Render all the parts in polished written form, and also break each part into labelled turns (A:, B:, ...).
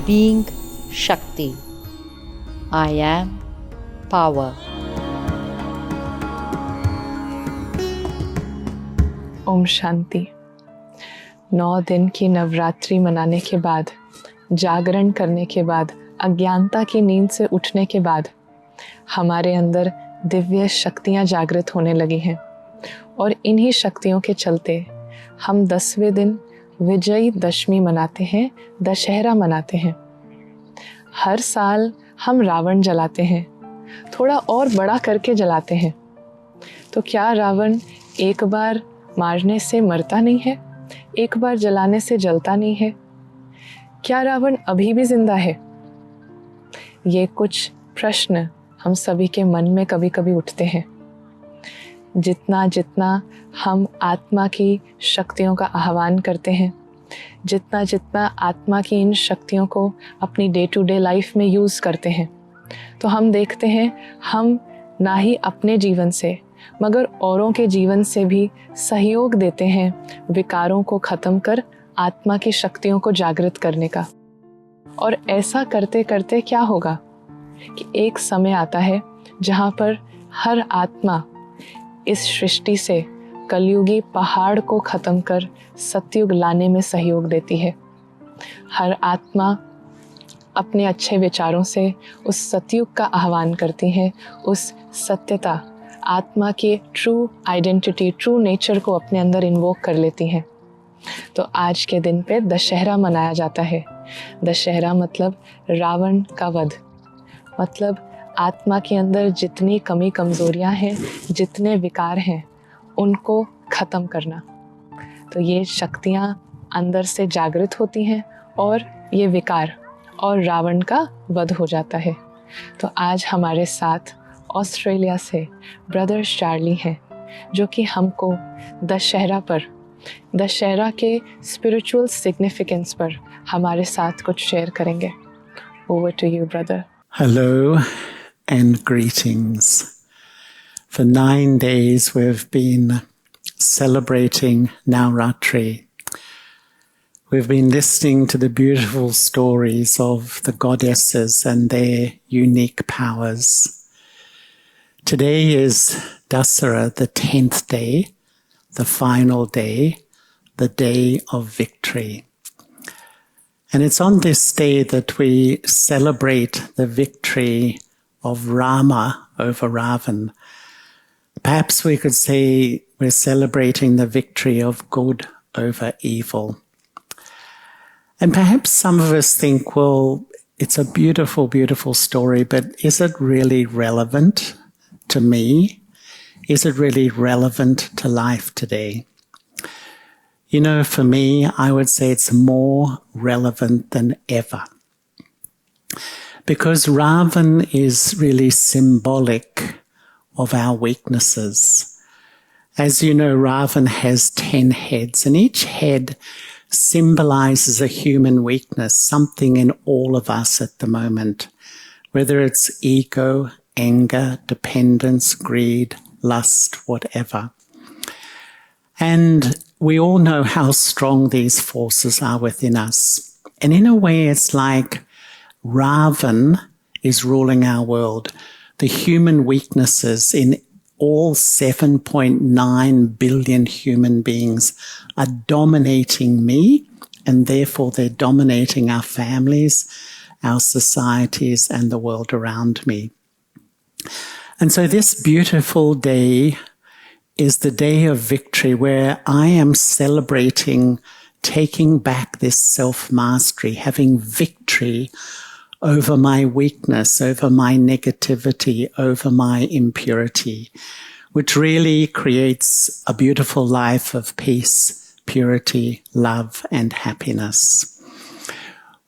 A: being Shakti. I am power.
B: Om Shanti. 9 दिन की नवरात्रि मनाने के बाद, जागरण करने के बाद, अज्ञानता की नींद से उठने के बाद हमारे अंदर दिव्य शक्तियाँ जागृत होने लगी हैं और इन्हीं शक्तियों के चलते हम 10वें दिन विजयी दशमी मनाते हैं, दशहरा मनाते हैं। हर साल हम रावण जलाते हैं, थोड़ा और बड़ा करके जलाते हैं। तो क्या रावण एक बार मारने से मरता नहीं है? एक बार जलाने से जलता नहीं है? क्या रावण अभी भी जिंदा है? ये कुछ प्रश्न हम सभी के मन में कभी कभी उठते हैं। जितना जितना हम आत्मा की शक्तियों का आह्वान करते हैं, जितना जितना आत्मा की इन शक्तियों को अपनी डे टू डे लाइफ में यूज़ करते हैं, तो हम देखते हैं हम ना ही अपने जीवन से मगर औरों के जीवन से भी सहयोग देते हैं विकारों को ख़त्म कर आत्मा की शक्तियों को जागृत करने का। और ऐसा करते करते क्या होगा कि एक समय आता है जहाँ पर हर आत्मा इस सृष्टि से कलयुगी पहाड़ को ख़त्म कर सतयुग लाने में सहयोग देती है। हर आत्मा अपने अच्छे विचारों से उस सतयुग का आह्वान करती है, उस सत्यता, आत्मा के ट्रू आइडेंटिटी, ट्रू नेचर को अपने अंदर इन्वोक कर लेती हैं। तो आज के दिन पे दशहरा मनाया जाता है। दशहरा मतलब रावण का वध, मतलब आत्मा के अंदर जितनी कमी कमज़ोरियाँ हैं, जितने विकार हैं, उनको ख़त्म करना। तो ये शक्तियाँ अंदर से जागृत होती हैं और ये विकार और रावण का वध हो जाता है। तो आज हमारे साथ ऑस्ट्रेलिया से ब्रदर चार्ली हैं, जो कि हमको दशहरा पर, दशहरा के स्पिरिचुअल सिग्निफिकेंस पर हमारे साथ कुछ शेयर करेंगे। Over to you brother.
C: Hello and greetings. For 9 days we've been celebrating Navratri. We've been listening to the beautiful stories of the goddesses and their unique powers. Today is Dashera, the 10th day, the final day, the day of victory. And it's on this day that we celebrate the victory of Rama over Ravan. Perhaps we could say we're celebrating the victory of good over evil. And perhaps some of us think, well, it's a beautiful, beautiful story, but is it really relevant to me? Is it really relevant to life today? You know, for me, I would say it's more relevant than ever. Because Ravan is really symbolic of our weaknesses. As you know, Ravan has 10 heads, and each head symbolizes a human weakness, something in all of us at the moment, whether it's ego, anger, dependence, greed, lust, whatever. And we all know how strong these forces are within us. And in a way, it's like Ravan is ruling our world. The human weaknesses in all 7.9 billion human beings are dominating me, and therefore they're dominating our families, our societies, and the world around me. And so this beautiful day is the day of victory, where I am celebrating taking back this self-mastery, having victory over my weakness, over my negativity, over my impurity, which really creates a beautiful life of peace, purity, love, and happiness.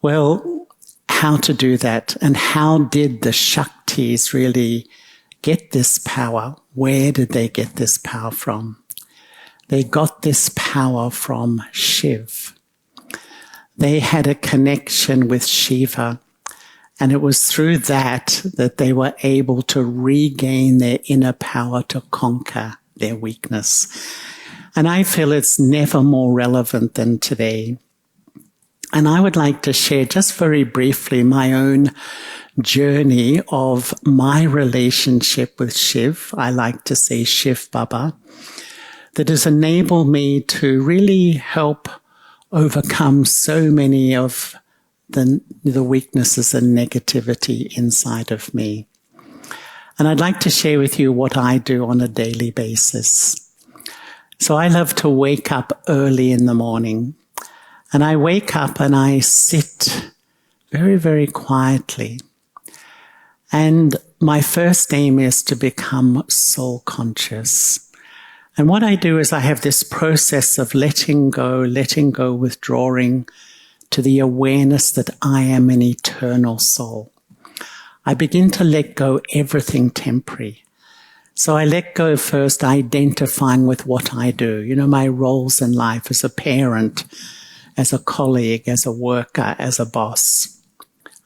C: Well, how to do that, and how did the shaktis really get this power? Where did they get this power from? They got this power from Shiv. They had a connection with Shiva, and it was through that that they were able to regain their inner power to conquer their weakness. And I feel it's never more relevant than today. And I would like to share just very briefly my own journey of my relationship with Shiv. I like to say Shiv Baba, that has enabled me to really help overcome so many of the weaknesses and negativity inside of me. And I'd like to share with you what I do on a daily basis. So I love to wake up early in the morning. And I wake up and I sit very, very quietly. And my first aim is to become soul conscious. And what I do is I have this process of letting go, withdrawing to the awareness that I am an eternal soul. I begin to let go everything temporary. So I let go first identifying with what I do, my roles in life as a parent, as a colleague, as a worker, as a boss.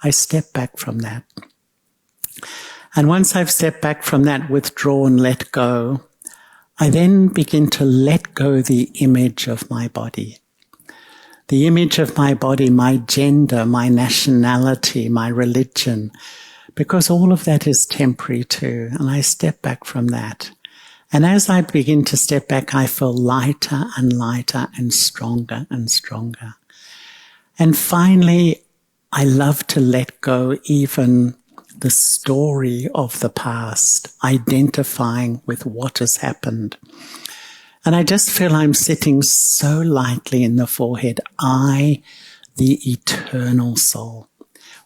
C: I step back from that. And once I've stepped back from that, withdraw and let go, I then begin to let go the image of my body. The image of my body, my gender, my nationality, my religion, because all of that is temporary too. And I step back from that. And as I begin to step back, I feel lighter and lighter and stronger and stronger. And finally, I love to let go even the story of the past, identifying with what has happened. And I just feel I'm sitting so lightly in the forehead. I, the eternal soul.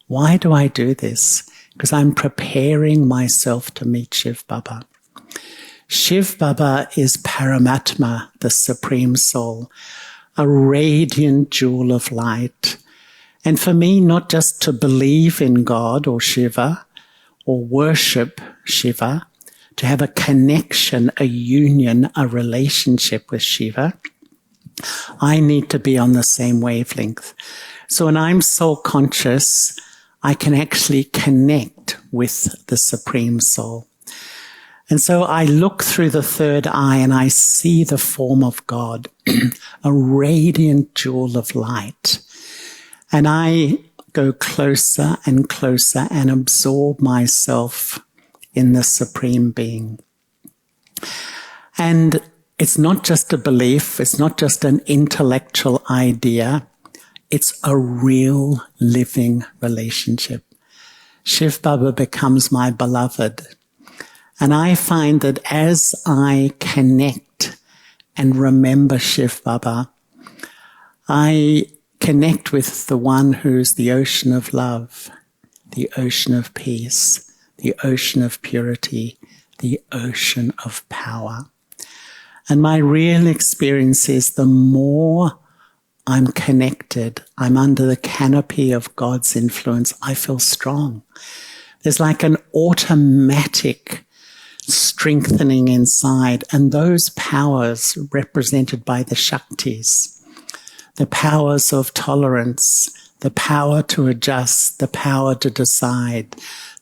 C: Why do I do this? Because I'm preparing myself to meet Shiv Baba. Shiv Baba is Paramatma, the Supreme Soul, a radiant jewel of light. And for me, not just to believe in God or Shiva or worship Shiva, to have a connection, a union, a relationship with Shiva, I need to be on the same wavelength. So when I'm soul conscious, I can actually connect with the Supreme Soul. And so I look through the third eye and I see the form of God, a radiant jewel of light. And I go closer and closer and absorb myself in the Supreme Being. And it's not just a belief, it's not just an intellectual idea, it's a real living relationship. Shiv Baba becomes my beloved. And I find that as I connect and remember Shiv Baba, I connect with the one who's the ocean of love, the ocean of peace, the ocean of purity, the ocean of power. And my real experience is the more I'm connected, I'm under the canopy of God's influence, I feel strong. There's like an automatic strengthening inside, and those powers represented by the shaktis, the powers of tolerance, the power to adjust, the power to decide,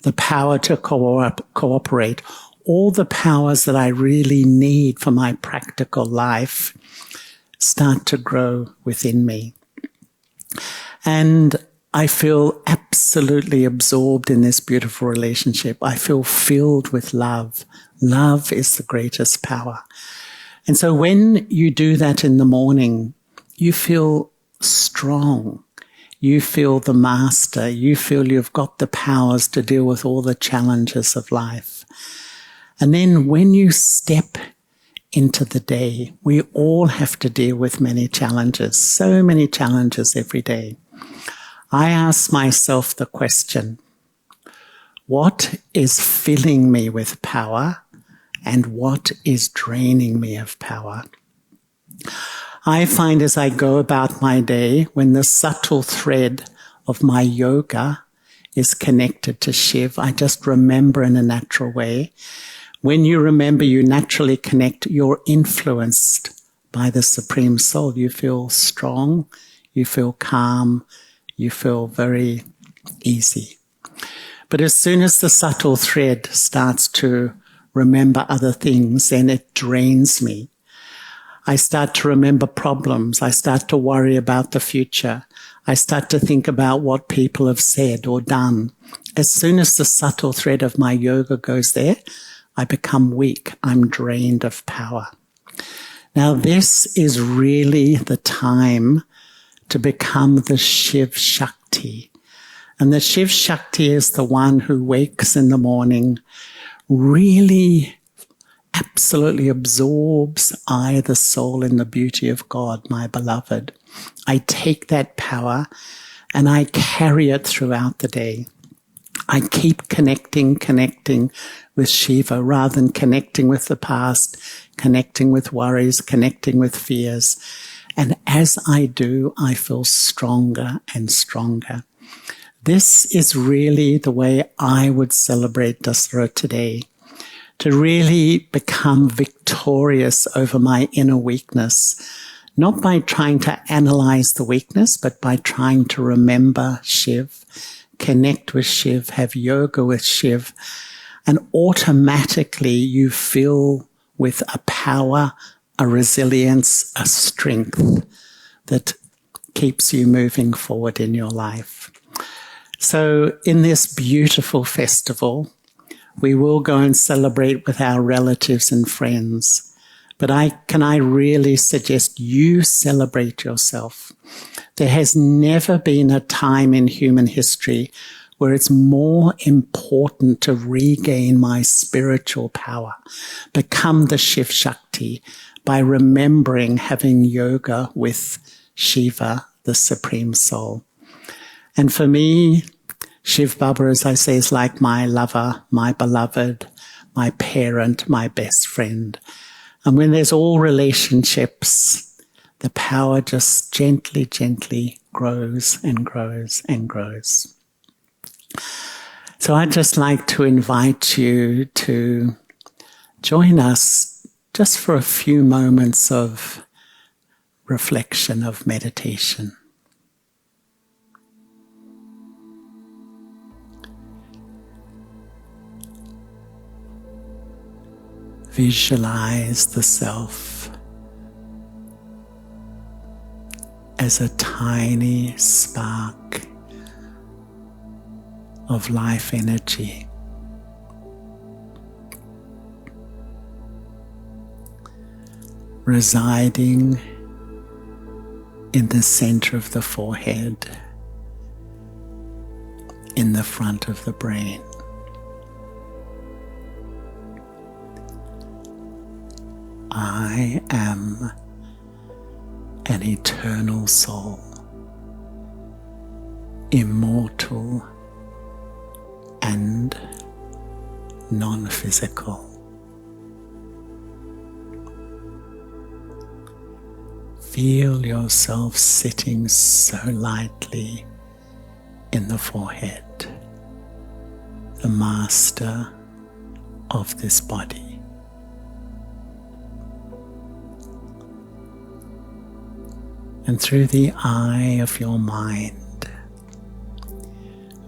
C: the power to cooperate, all the powers that I really need for my practical life start to grow within me. And I feel absolutely absorbed in this beautiful relationship. I feel filled with love. Love is the greatest power. And so when you do that in the morning, you feel strong. You feel the master. You feel you've got the powers to deal with all the challenges of life. And then when you step into the day, we all have to deal with many challenges, so many challenges every day. I ask myself the question, what is filling me with power and what is draining me of power? I find as I go about my day, when the subtle thread of my yoga is connected to Shiv, I just remember in a natural way. When you remember, you naturally connect, you're influenced by the Supreme Soul. You feel strong, you feel calm, you feel very easy. But as soon as the subtle thread starts to remember other things, then it drains me. I start to remember problems. I start to worry about the future. I start to think about what people have said or done. As soon as the subtle thread of my yoga goes there, I become weak. I'm drained of power. Now, this is really the time to become the Shiv Shakti. And the Shiv Shakti is the one who wakes in the morning, really absolutely absorbs I, the soul, in the beauty of God, my beloved. I take that power and I carry it throughout the day. I keep connecting with Shiva rather than connecting with the past, connecting with worries, connecting with fears. And as I do, I feel stronger and stronger. This is really the way I would celebrate Dashera today, to really become victorious over my inner weakness, not by trying to analyze the weakness, but by trying to remember Shiv, connect with Shiv, have yoga with Shiv, and automatically you feel with a power, a resilience, a strength that keeps you moving forward in your life. So in this beautiful festival, we will go and celebrate with our relatives and friends. But I really suggest you celebrate yourself. There has never been a time in human history where it's more important to regain my spiritual power, become the Shiv Shakti by remembering having yoga with Shiva, the Supreme Soul. And for me, Shiv Baba, as I say, is like my lover, my beloved, my parent, my best friend. And when there's all relationships, the power just gently, gently grows and grows and grows. So I'd just like to invite you to join us just for a few moments of reflection, of meditation. Visualize the self as a tiny spark of life energy. Residing in the center of the forehead, in the front of the brain. I am an eternal soul, immortal and non-physical. Feel yourself sitting so lightly in the forehead, the master of this body. And through the eye of your mind,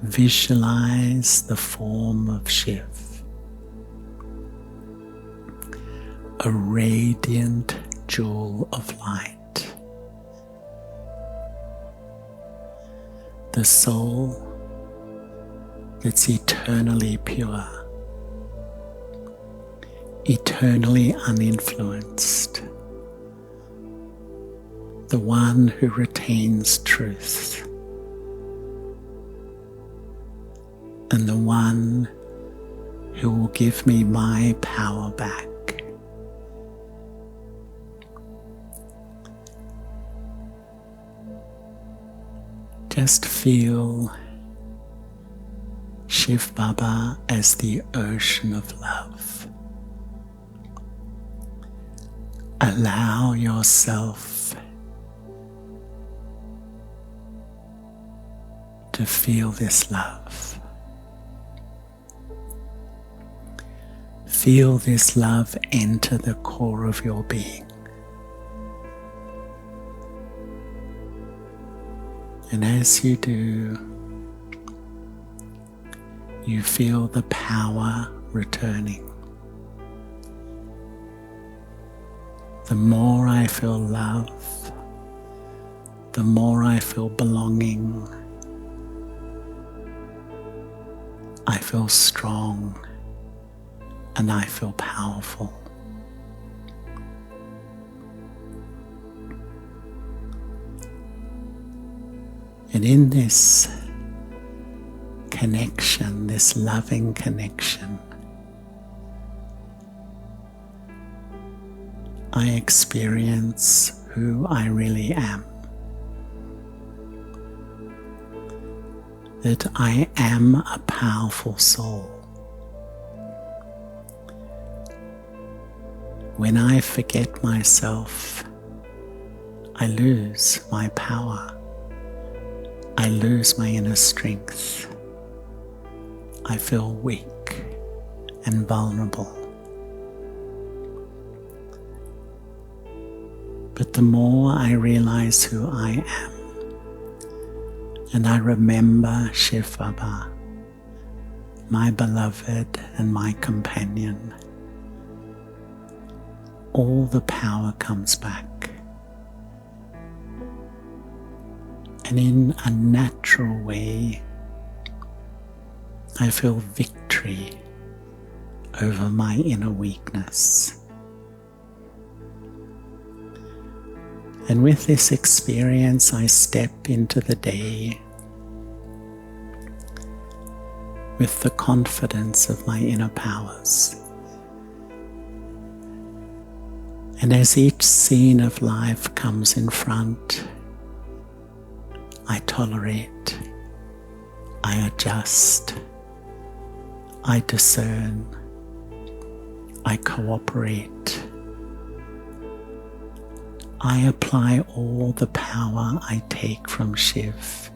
C: visualize the form of Shiv, a radiant jewel of light, the soul that's eternally pure, eternally uninfluenced, the one who retains truth, and the one who will give me my power back. Just feel Shiv Baba as the ocean of love. Allow yourself to feel this love. Feel this love enter the core of your being. And as you do, you feel the power returning. the more I feel love, the more I feel belonging. I feel strong and I feel powerful. And in this connection, this loving connection, I experience who I really am. That I am a powerful soul. When I forget myself, I lose my power. I lose my inner strength. I feel weak and vulnerable. But the more I realize who I am, and I remember Shiv Baba, my beloved and my companion, all the power comes back. And in a natural way, I feel victory over my inner weakness. And with this experience, I step into the day with the confidence of my inner powers. And as each scene of life comes in front, I tolerate, I adjust, I discern, I cooperate. I apply all the power I take from Shiv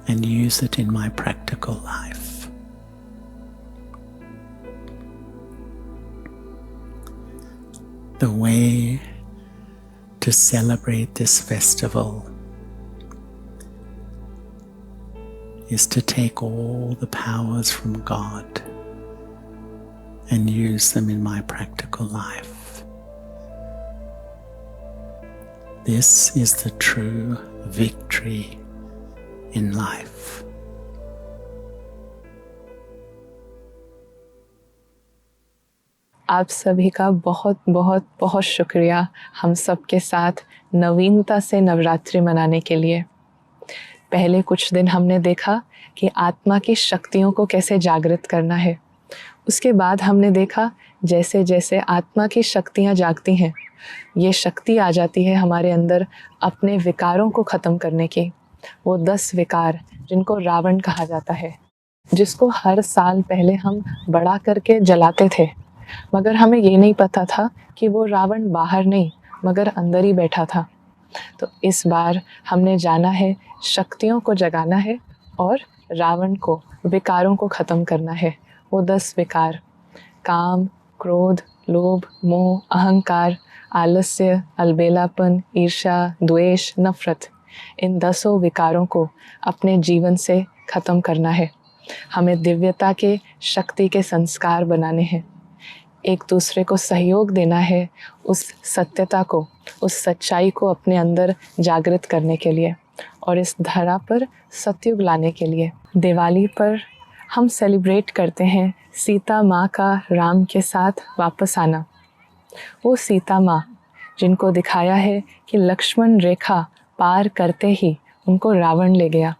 C: and use it in my practical life. The way to celebrate this festival is to take all the powers from God and use them in my practical life. This is the true victory in life.
B: आप सभी का बहुत बहुत बहुत शुक्रिया हम सब के साथ नवीनता से नवरात्रि मनाने के लिए। पहले कुछ दिन हमने देखा कि आत्मा की शक्तियों को कैसे जागृत करना है। उसके बाद हमने देखा जैसे जैसे आत्मा की शक्तियाँ जागती हैं, ये शक्ति आ जाती है हमारे अंदर अपने विकारों को ख़त्म करने की। वो 10 विकार जिनको रावण कहा जाता है, जिसको हर साल पहले हम बड़ा करके जलाते थे, मगर हमें ये नहीं पता था कि वो रावण बाहर नहीं मगर अंदर ही बैठा था। तो इस बार हमने जाना है शक्तियों को जगाना है और रावण को, विकारों को ख़त्म करना है। वो 10 विकार, काम, क्रोध, लोभ, मोह, अहंकार, आलस्य, अलबेलापन, ईर्ष्या, द्वेष, नफरत, इन 10 विकारों को अपने जीवन से ख़त्म करना है। हमें दिव्यता के, शक्ति के संस्कार बनाने हैं। एक दूसरे को सहयोग देना है, उस सत्यता को, उस सच्चाई को अपने अंदर जागृत करने के लिए और इस धरा पर सतयुग लाने के लिए। दिवाली पर हम सेलिब्रेट करते हैं सीता माँ का राम के साथ वापस आना। वो सीता माँ जिनको दिखाया है कि लक्ष्मण रेखा पार करते ही उनको रावण ले गया।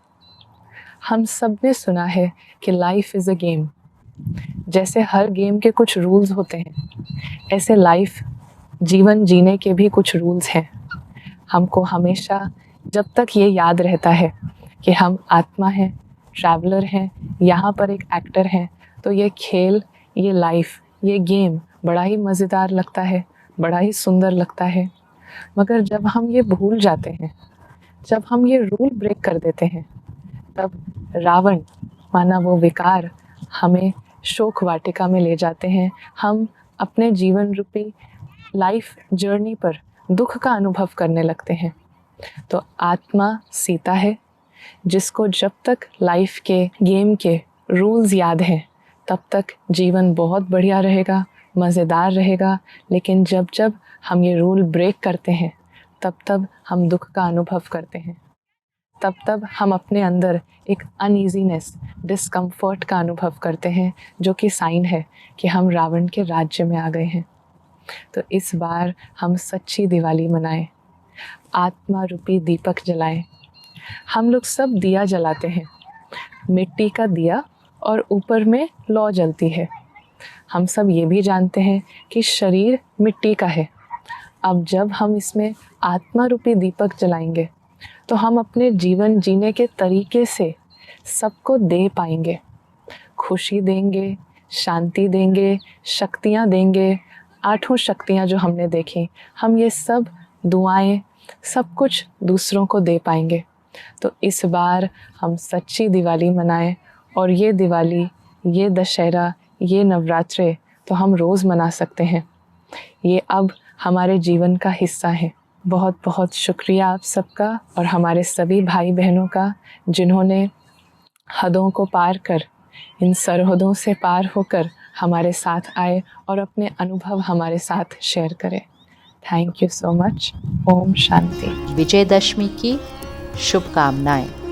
B: हम सब ने सुना है कि लाइफ इज़ अ गेम। जैसे हर गेम के कुछ रूल्स होते हैं, ऐसे लाइफ, जीवन जीने के भी कुछ रूल्स हैं। हमको हमेशा जब तक ये याद रहता है कि हम आत्मा हैं, ट्रैवलर हैं, यहाँ पर एक एक्टर हैं, तो ये खेल, ये लाइफ, ये गेम बड़ा ही मज़ेदार लगता है, बड़ा ही सुंदर लगता है। मगर जब हम ये भूल जाते हैं, जब हम ये रूल ब्रेक कर देते हैं, तब रावण माना वो विकार हमें शोक वाटिका में ले जाते हैं। हम अपने जीवन रूपी लाइफ जर्नी पर दुख का अनुभव करने लगते हैं। तो आत्मा सीता है, जिसको जब तक लाइफ के, गेम के रूल्स याद हैं, तब तक जीवन बहुत बढ़िया रहेगा, मज़ेदार रहेगा, लेकिन जब जब हम ये रूल ब्रेक करते हैं तब तब हम दुख का अनुभव करते हैं, तब तब हम अपने अंदर एक अनईजीनेस, डिस्कम्फर्ट का अनुभव करते हैं, जो कि साइन है कि हम रावण के राज्य में आ गए हैं। तो इस बार हम सच्ची दिवाली मनाएं, आत्मा रूपी दीपक जलाएं। हम लोग सब दिया जलाते हैं, मिट्टी का दिया, और ऊपर में लौ जलती है। हम सब ये भी जानते हैं कि शरीर मिट्टी का है। अब जब हम इसमें आत्मा रूपी दीपक जलाएंगे तो हम अपने जीवन जीने के तरीके से सबको दे पाएंगे, खुशी देंगे, शांति देंगे, शक्तियाँ देंगे। 8 शक्तियाँ जो हमने देखी, हम ये सब दुआएं, सब कुछ दूसरों को दे पाएंगे। तो इस बार हम सच्ची दिवाली मनाएं, और ये दिवाली, ये दशहरा, ये नवरात्रे तो हम रोज़ मना सकते हैं। ये अब हमारे जीवन का हिस्सा है। बहुत बहुत शुक्रिया आप सबका और हमारे सभी भाई बहनों का, जिन्होंने हदों को पार कर, इन सरहदों से पार होकर हमारे साथ आए और अपने अनुभव हमारे साथ शेयर करें। Thank you so much. Om Shanti.
A: Vijayadashami की शुभकामनाएं।